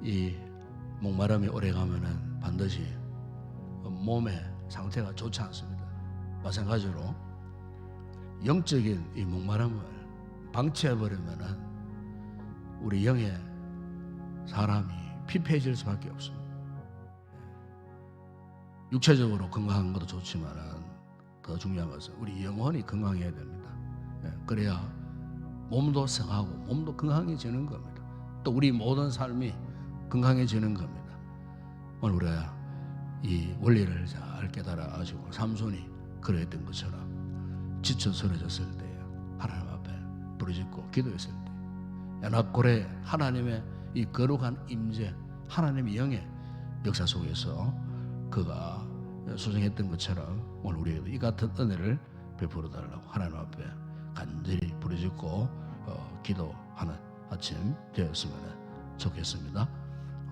S1: 이 목마름이 오래가면은 반드시 몸의 상태가 좋지 않습니다. 마찬가지로 영적인 이 목마름을 방치해버리면은 우리 영의 사람이 피폐해질 수밖에 없습니다. 육체적으로 건강한 것도 좋지만은 더 중요한 것은 우리 영혼이 건강해야 됩니다. 그래야 몸도 성하고 몸도 건강해지는 겁니다. 또 우리 모든 삶이 건강해지는 겁니다. 오늘 우리가 이 원리를 잘 깨달아가지고 삼손이 그랬던 것처럼 지쳐 쓰러졌을 때 하나님 앞에 부르짖고 기도했을 때 에나골의 하나님의 이 거룩한 임재, 하나님의 영의 역사 속에서 그가 수생했던 것처럼 오늘 우리에게도 이 같은 은혜를 베풀어 달라고 하나님 앞에 간절히 부르짖고 기도하는 아침 되었으면 좋겠습니다.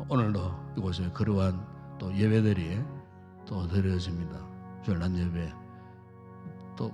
S1: 오늘도 이곳에 그러한 또 예배들이 또 드려집니다. 주일 낮 예배 또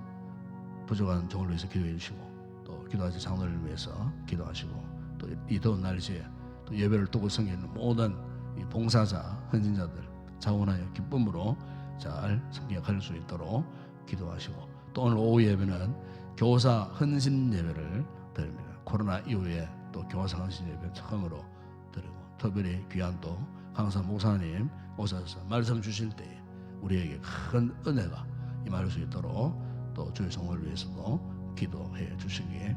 S1: 부족한 종을 위해서 기도해 주시고 또 기도하신 장로를 위해서 기도하시고 또 이 더운 날씨에 또 예배를 두고 섬기는 모든 이 봉사자, 헌신자들 자원하여 기쁨으로 잘 섬겨갈 수 있도록 기도하시고 또 오늘 오후 예배는 교사 헌신 예배를 드립니다. 코로나 이후에 또 교사 헌신 예배 처음으로 드리고 특별히 귀한 또 강사 목사님 오셔서 말씀 주실 때에 우리에게 큰 은혜가 임할 수 있도록 또 주의 성을 위해서도 기도해 주시기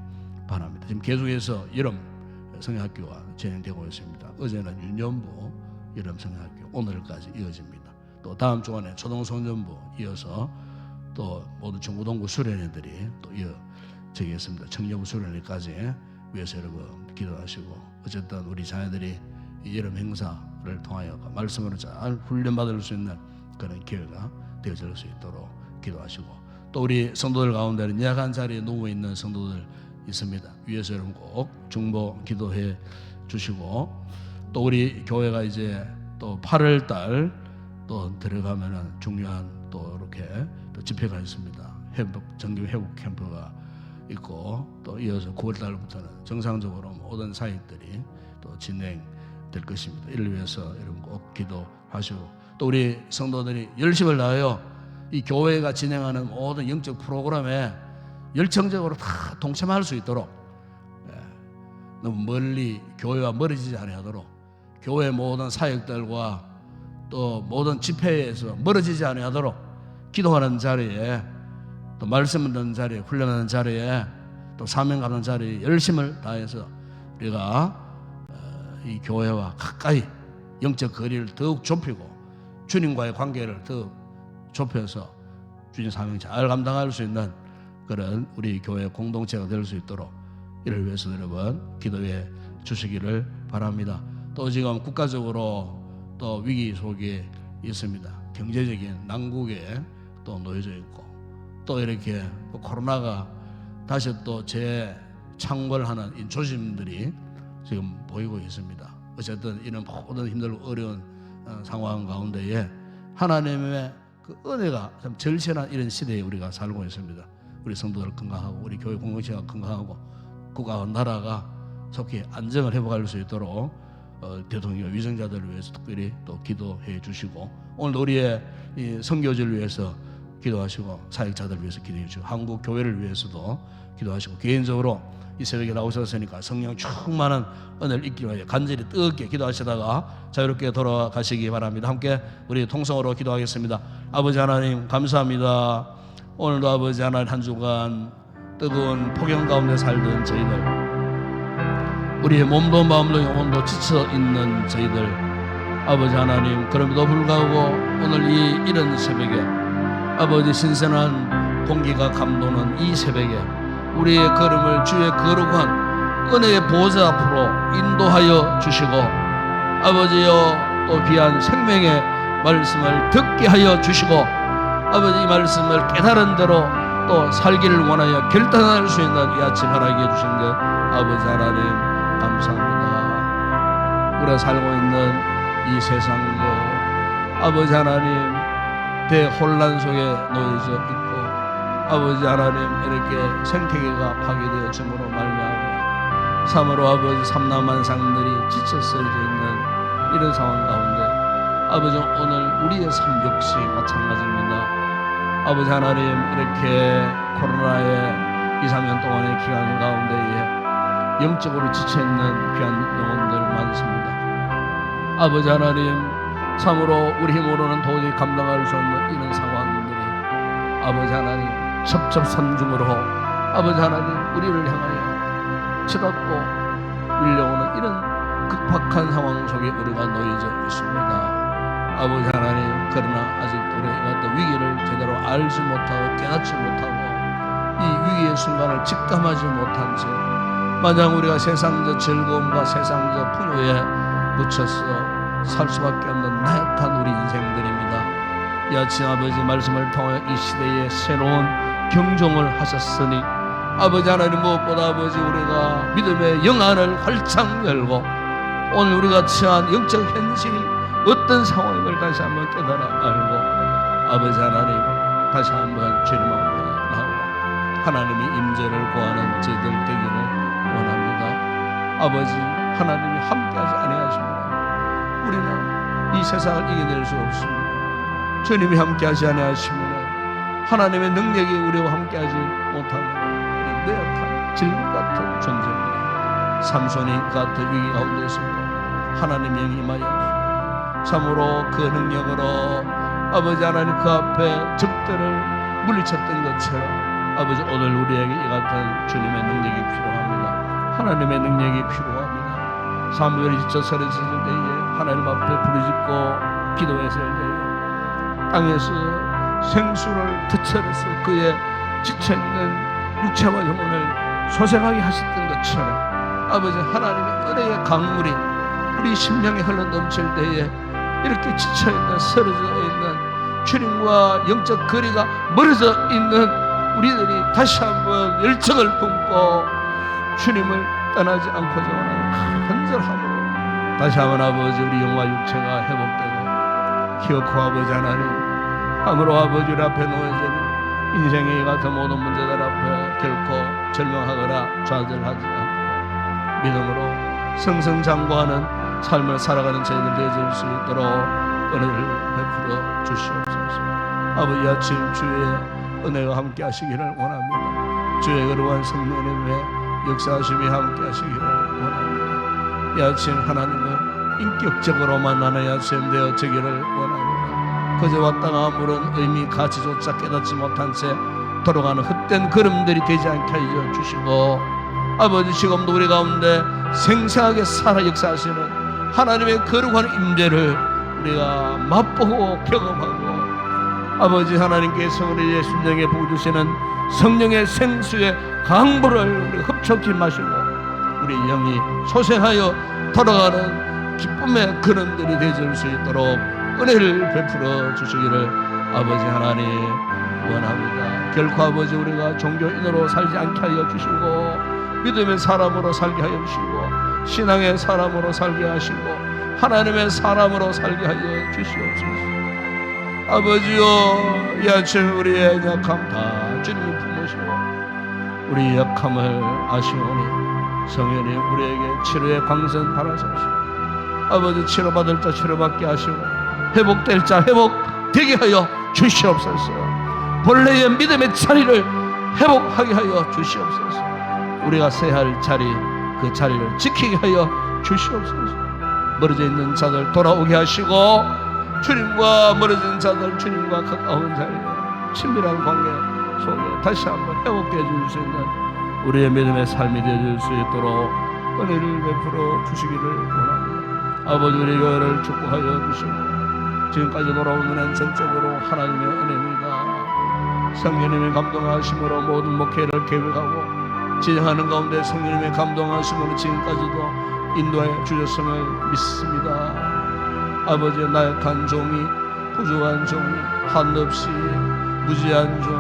S1: 바랍니다. 지금 계속해서 여름 성형학교가 진행되고 있습니다. 어제는 윤년부 여름 성형학교 오늘까지 이어집니다. 또 다음 주간에 초등성전부 이어서 또 모든 중고등부 수련회들이 또 이어지겠습니다. 청년부 수련회까지 위해서 여러분 기도하시고 어쨌든 우리 자녀들이 이 여름 행사를 통하여 말씀으로 잘 훈련받을 수 있는 그런 기회가 되어질 수 있도록 기도하시고 또 우리 성도들 가운데는 약한 자리에 누워있는 성도들 있습니다. 위에서 여러분 꼭 중보 기도해 주시고 또 우리 교회가 이제 또 8월 달 또 들어가면은 중요한 또 이렇게 또 집회가 있습니다. 정규 회복 캠프가 있고 또 이어서 9월 달부터는 정상적으로 모든 사역들이 또 진행될 것입니다. 이를 위해서 여러분 꼭 기도하시고 또 우리 성도들이 열심을 다하여 이 교회가 진행하는 모든 영적 프로그램에 열정적으로 다 동참할 수 있도록 너무 멀리 교회와 멀어지지 아니하도록 교회 모든 사역들과 또 모든 집회에서 멀어지지 아니하도록 기도하는 자리에 또 말씀 듣는 자리에 훈련하는 자리에 또 사명 가는 자리에 열심을 다해서 우리가 이 교회와 가까이 영적 거리를 더욱 좁히고 주님과의 관계를 더 좁혀서 주님 사명 잘 감당할 수 있는 그런 우리 교회 공동체가 될 수 있도록 이를 위해서 여러분 기도해 주시기를 바랍니다. 또 지금 국가적으로 또 위기 속에 있습니다. 경제적인 난국에 또 놓여져 있고 또 이렇게 코로나가 다시 또 재창궐하는 이 조짐들이 지금 보이고 있습니다. 어쨌든 이런 모든 힘들고 어려운 상황 가운데에 하나님의 그 은혜가 참 절실한 이런 시대에 우리가 살고 있습니다. 우리 성도들 건강하고 우리 교회 공동체가 건강하고 국가와 나라가 속히 안정을 회복할 수 있도록 대통령 위정자들을 위해서 특별히 또 기도해 주시고 오늘도 우리의 이 선교지를 위해서 기도하시고 사역자들을 위해서 기도해 주시고 한국 교회를 위해서도 기도하시고 개인적으로 이 새벽에 나오셨으니까 성령 충만한 은혜를 잊기 위해 간절히 뜨겁게 기도하시다가 자유롭게 돌아가시기 바랍니다. 함께 우리 통성으로 기도하겠습니다. 아버지 하나님 감사합니다. 오늘도 아버지 하나님 한 주간 뜨거운 폭염 가운데 살던 저희들 우리의 몸도 마음도 영혼도 지쳐 있는 저희들 아버지 하나님 그럼에도 불구하고 오늘 이 이른 새벽에 아버지 신선한 공기가 감도는 이 새벽에 우리의 걸음을 주의 거룩한 은혜의 보좌 앞으로 인도하여 주시고 아버지여 또 귀한 생명의 말씀을 듣게 하여 주시고 아버지 이 말씀을 깨달은 대로 또 살기를 원하여 결단할 수 있는 이 아침 허락해 주신 것 아버지 하나님 감사합니다. 우리가 살고 있는 이 세상도 아버지 하나님 대혼란 속에 놓여져 있고 아버지 하나님 이렇게 생태계가 파괴되어 줌으로 말미암아 참으로 아버지 삼라만상들이 지쳐 쓰여져 있는 이런 상황 가운데 아버지 오늘 우리의 삶 역시 마찬가지입니다. 아버지 하나님 이렇게 코로나의 2-3년 동안의 기간 가운데에 영적으로 지쳐있는 귀한 영혼들 많습니다. 아버지 하나님 참으로 우리 힘으로는 도저히 감당할 수 없는 이런 상황들이 아버지 하나님 첩첩산중으로 아버지 하나님 우리를 향하여 치닫고 밀려오는 이런 극박한 상황 속에 우리가 놓여져 있습니다. 아버지 하나님 그러나 아직도 우리가 어떤 위기를 제대로 알지 못하고 깨닫지 못하고 이 위기의 순간을 직감하지 못한 채 마냥 우리가 세상적 즐거움과 세상적 풍요에 묻혀서 살 수밖에 없는 나약한 우리 인생들입니다. 이 아침 아버지 말씀을 통하여 이 시대에 새로운 경종을 하셨으니 아버지 하나님 무엇보다 아버지 우리가 믿음의 영안을 활짝 열고 오늘 우리가 처한 영적 현실이 어떤 상황임을 다시 한번 깨달아 알고 아버지 하나님 다시 한번 주님 앞에 나와 하나님의 임재를 구하는 저희들 되기를 원합니다. 아버지 하나님이 함께하지 아니하시면 우리는 이 세상을 이겨낼 수 없습니다. 주님이 함께하지 아니하시면 하나님의 능력이 우리와 함께하지 못하면 우리 뇌약한 질것 같은 존재입니다. 삼손이 같은 위기 가운데서도 하나님의 영이 임하여 참으로 그 능력으로 아버지 하나님 그 앞에 적들을 물리쳤던 것처럼 아버지 오늘 우리에게 이 같은 주님의 능력이 필요합니다. 하나님의 능력이 필요합니다. 사무엘이 지쳐 서렸을 때에 하나님 앞에 부르짖고 기도했을 때에 땅에서 생수를 터뜨려서 그의 지쳐있는 육체와 영혼을 소생하게 하셨던 것처럼 아버지 하나님의 은혜의 강물이 우리 심령에 흘러 넘칠 때에 이렇게 지쳐있는 쓰러져 있는 주님과 영적 거리가 멀어져 있는 우리들이 다시 한번 열정을 품고 주님을 떠나지 않고자 하는 간절함으로 다시 한번 아버지 우리 영과 육체가 회복되고 기어코 아버지 하나님 아무로 아버지 앞에 놓여진 인생의 이 같은 모든 문제들 앞에 결코 절망하거나 좌절하지 않고 믿음으로 승승장구하는 삶을 살아가는 저희들 되어질 수 있도록 은혜를 베풀어 주시옵소서. 아버지 아침 주의 은혜가 함께 하시기를 원합니다. 주의 거룩한 성령님의 역사하심이 함께 하시기를 원합니다. 이 아침 하나님을 인격적으로 만나는 이 아침 되어지기를 원합니다. 그저 왔다가 아무런 의미 가치조차 깨닫지 못한 채 돌아가는 헛된 걸음들이 되지 않게 하여 주시고 아버지 지금도 우리 가운데 생생하게 살아 역사하시는 하나님의 거룩한 임재를 우리가 맛보고 경험하고 아버지 하나님께서 우리의 심령에 부어주시는 성령의 생수의 강물을 우리 흡족히 마시고 우리 영이 소생하여 돌아가는 기쁨의 근원들이 되어줄 수 있도록 은혜를 베풀어 주시기를 아버지 하나님 원합니다. 결코 아버지 우리가 종교인으로 살지 않게 하여 주시고 믿음의 사람으로 살게 하여 주시고 신앙의 사람으로 살게 하시고 하나님의 사람으로 살게 하여 주시옵소서. 아버지여, 이 아침 우리의 약함 다 주님이 품으시고 우리 약함을 아시오니 성령님 우리에게 치료의 광선 발하소서. 아버지 치료받을 자 치료받게 하시고 회복될 자 회복되게 하여 주시옵소서. 본래의 믿음의 자리를 회복하게 하여 주시옵소서. 우리가 서야 할 자리, 그 자리를 지키게 하여 주시옵소서. 멀어져 있는 자들 돌아오게 하시고 주님과 멀어진 자들 주님과 가까운 자리에 친밀한 관계 속에 다시 한번 회복되어 줄 수 있는 우리의 믿음의 삶이 되어줄 수 있도록 은혜를 베풀어 주시기를 원합니다. 아버지 우리 교회를 축복하여 주시고 지금까지 돌아온 은혜는 전적으로 하나님의 은혜입니다. 성령님의 감동하심으로 모든 목회를 계획하고 진행하는 가운데 성령님의 감동하심으로 지금까지도 인도하여 주셨음을 믿습니다. 아버지 나약한 종이 부족한 종이 한없이 무지한 종이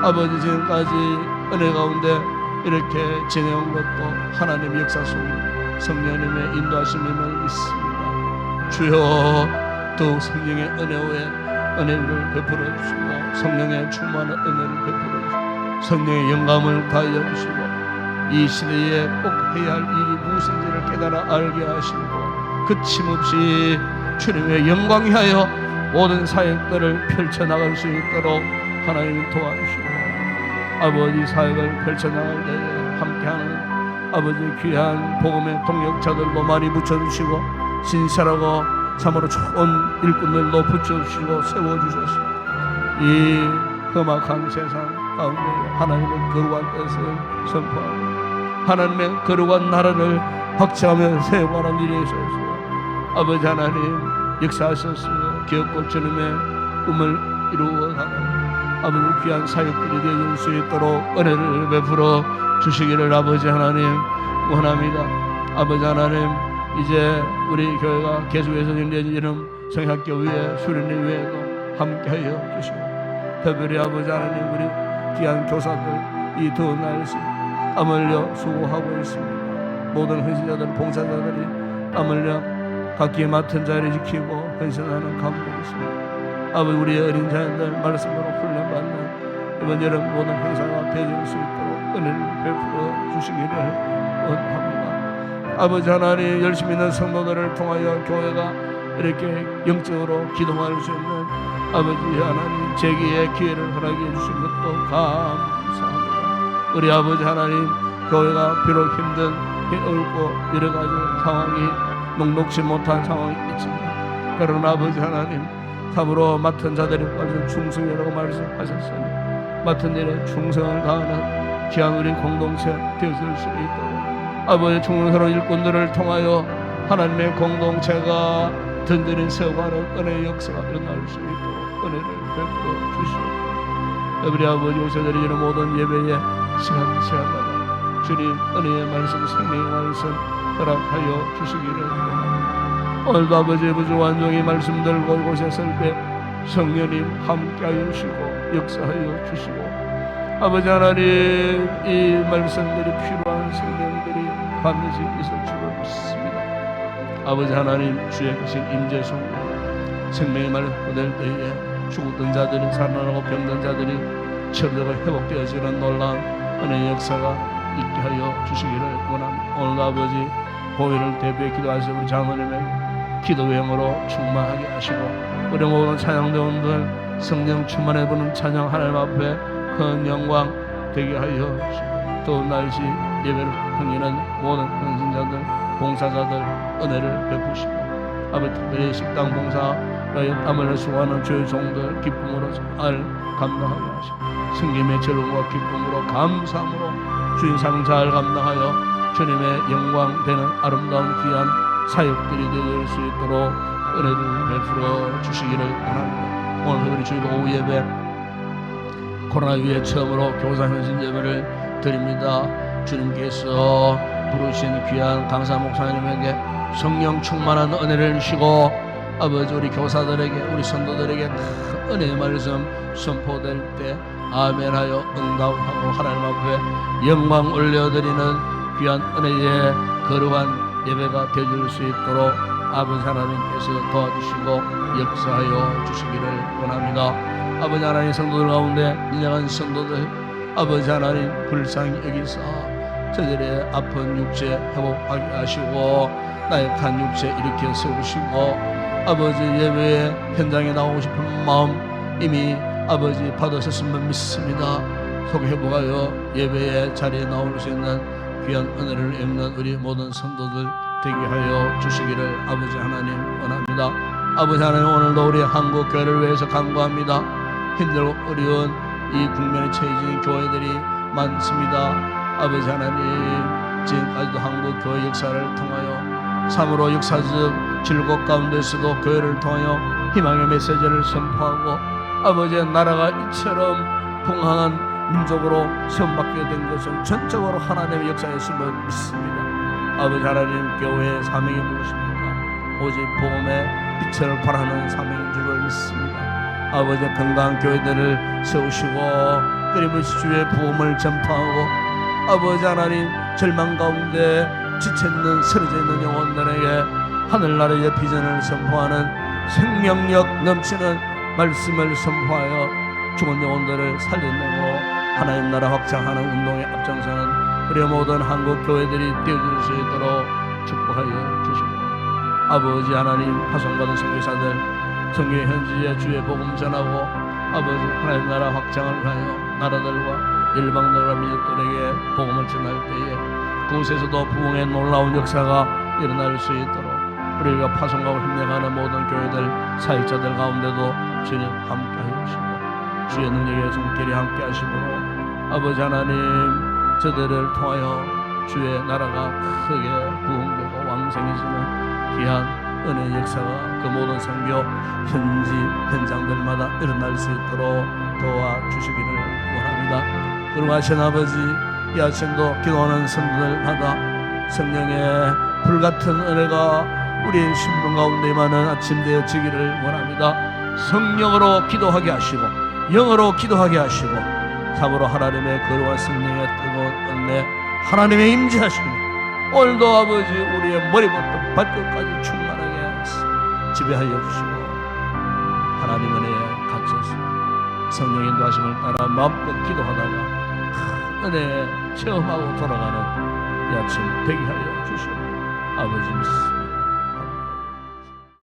S1: 아버지 지금까지 은혜 가운데 이렇게 지내온 것도 하나님의 역사 속에 성령님의 인도하심임을 믿습니다. 주여 더욱 성령의 은혜 위에 은혜를 베풀어 주시고 성령의 충만한 은혜를 베풀어 주시고 성령의 영감을 가하여 주시고 이 시대에 꼭 해야 할 일이 무엇인지를 깨달아 알게 하시고 그침없이 주님의 영광 위하여 모든 사역들을 펼쳐나갈 수 있도록 하나님 도와주시고 아버지 사역을 펼쳐나갈 때에 함께하는 아버지 귀한 복음의 동역자들도 많이 붙여주시고 신실하고 참으로 좋은 일꾼들도 붙여주시고 세워주셔서 이 험악한 세상 가운데 하나님의 거룩한 뜻을 선포하고 하나님의 거룩한 나라를 확장하며 세워가는 일에 있어서 아버지 하나님 역사하셔서 기업고 주님의 꿈을 이루어가는 아버지 귀한 사역들이 되어줄 수 있도록 은혜를 베풀어 주시기를 아버지 하나님 원합니다. 아버지 하나님 이제 우리 교회가 계속해서 이름 성학교 위에 수련회 위에도 함께하여 주시고 특별히 아버지 하나님 우리 귀한 교사들 이 더운 날씨 땀 흘려 수고하고 있습니다. 모든 헌신자들 봉사자들이 땀 흘려 각기 맡은 자리를 지키고 헌신하는 가운데 있습니다. 아버지 우리의 어린 자녀들 말씀으로 훈련받는 이번 여름 모든 행사가 되어질 수 있도록 은혜를 베풀어 주시기를 원합니다. 아버지 하나님 열심히 있는 성도들을 통하여 교회가 이렇게 영적으로 기동할 수 있는 아버지 하나님 재기의 기회를 허락해 주신 것도 감사합니다. 우리 아버지 하나님 교회가 비록 힘든 어렵고 여러 가지 상황이 녹록지 못한 상황이 있지만 그러나 아버지 하나님 참으로 맡은 자들이 충성이라고 말씀하셨으니 맡은 일에 충성을 다하는 귀한 우리 공동체 되어줄 수 있도록 아버지 충성스러운 일꾼들을 통하여 하나님의 공동체가 든든히 세워가는 은혜의 역사가 일어날 수 있도록 은혜를 베풀어 주시옵소서. 우리 아버지 오셔드리는 모든 예배의 시간마다 주님 은혜의 말씀 생명의 말씀 허락하여 주시기를 원합니다. 오늘도 아버지 부족한 종이 말씀 들고 이곳에 설 때 성령님 함께하여 주시고 역사하여 주시고 아버지 하나님 이 말씀들이 필요한 생명들이 반드시 있을 줄을 믿습니다. 아버지 하나님 주의 크신 임재 속에 생명의 말 얻을 때에 죽었던 자들이 살아나고 병든 자들이 치료되고 회복되어지는 놀라운 은혜의 역사가 있게 하여 주시기를 원합니다. 오늘도 아버지 보혈을 대비해 기도하시는 우리 장로님에게 기도행으로 충만하게 하시고 우리 모든 찬양대원들 성령 충만해 보는 찬양 하나님 앞에 큰 영광 되게 하여 주시고 더운 날씨 예배를 행하는 모든 헌신자들 봉사자들 은혜를 베푸시고 아버지 특별히 식당 봉사에 땀을 수고하는 주의 종들 기쁨으로 잘 감당하게 하시고 승림의 즐거움과 기쁨으로 감사함으로 주인 삶을 잘 감당하여 주님의 영광 되는 아름다운 귀한 사역들이 되어질 수 있도록 은혜를 베풀어 주시기를 원합니다. 오늘 우리 주일 오후 예배 코로나 이후에 처음으로 교사 헌신 예배를 드립니다. 주님께서 부르신 귀한 강사 목사님에게 성령 충만한 은혜를 주시고 아버지 우리 교사들에게 우리 성도들에게 큰 은혜의 말씀 선포될 때 아멘하여 응답하고 하나님 앞에 영광 올려드리는 귀한 은혜의 거룩한 예배가 되어줄 수 있도록 아버지 하나님께서 도와주시고 역사하여 주시기를 원합니다. 아버지 하나님 성도들 가운데 인정한 성도들 아버지 하나님 불쌍히 여기사 저들의 아픈 육체 회복하게 하시고 나약한 육체 일으켜 세우시고 아버지 예배의 현장에 나오고 싶은 마음 이미 아버지 받으셨으면 믿습니다. 속 회복하여 예배의 자리에 나올 수 있는 귀한 은혜를 입는 우리 모든 성도들 되게 하여 주시기를 아버지 하나님 원합니다. 아버지 하나님 오늘도 우리 한국 교회를 위해서 간구합니다. 힘들고 어려운 이 국면에 처해진 교회들이 많습니다. 아버지 하나님 지금까지도 한국 교회 역사를 통하여 참으로 역사적 질곡 가운데서도 교회를 통하여 희망의 메시지를 선포하고 아버지의 나라가 이처럼 풍성한 민족으로 시험받게 된 것은 전적으로 하나님의 역사였음을 믿습니다. 아버지 하나님 교회의 사명이 무엇입니까? 오직 복음의 빛을 발하는 사명인 줄을 믿습니다. 아버지 건강한 교회들을 세우시고 끊임없이 주의 복음을 전파하고 아버지 하나님 절망 가운데 지쳐있는 쓰러져 있는 영혼들에게 하늘나라의 비전을 선포하는 생명력 넘치는 말씀을 선포하여 죽은 영혼들을 살려내고 하나님 나라 확장하는 운동에 앞장서는 우리 모든 한국 교회들이 되어줄 수 있도록 축복하여 주시고 아버지 하나님 파송받은 선교사들 성교의 현지에 주의 복음 전하고 아버지 하나님 나라 확장을 하여 나라들과 일방들과 민족들에게 복음을 전할 때에 그곳에서도 부흥의 놀라운 역사가 일어날 수 있도록 우리가 파송하고 힘내가는 모든 교회들 사역자들 가운데도 주님 함께 하시고 주의 능력의 손길이 함께 하시므로 아버지 하나님 저들을 통하여 주의 나라가 크게 부흥되고 왕성해지는 귀한 은혜의 역사가 그 모든 선교 현지 현장들마다 일어날 수 있도록 도와주시기를 원합니다. 그러하신 아버지 이 아침도 기도하는 성도들마다 성령의 불같은 은혜가 우리 신분 가운데 임하는 아침 되어지기를 원합니다. 성령으로 기도하게 하시고 영어로 기도하게 하시고 참으로 하나님의 거룩한 성령의 뜨거운 은혜 하나님의 임재하시니 오늘도 아버지 우리의 머리부터 발끝까지 충만하게 지배하여 주시고 하나님 은혜에 갇혀서 성령 인도하심을 따라 마음껏 기도하다가 은혜 체험하고 돌아가는 이 아침 되게 하여 주시고 아버지 믿습니다.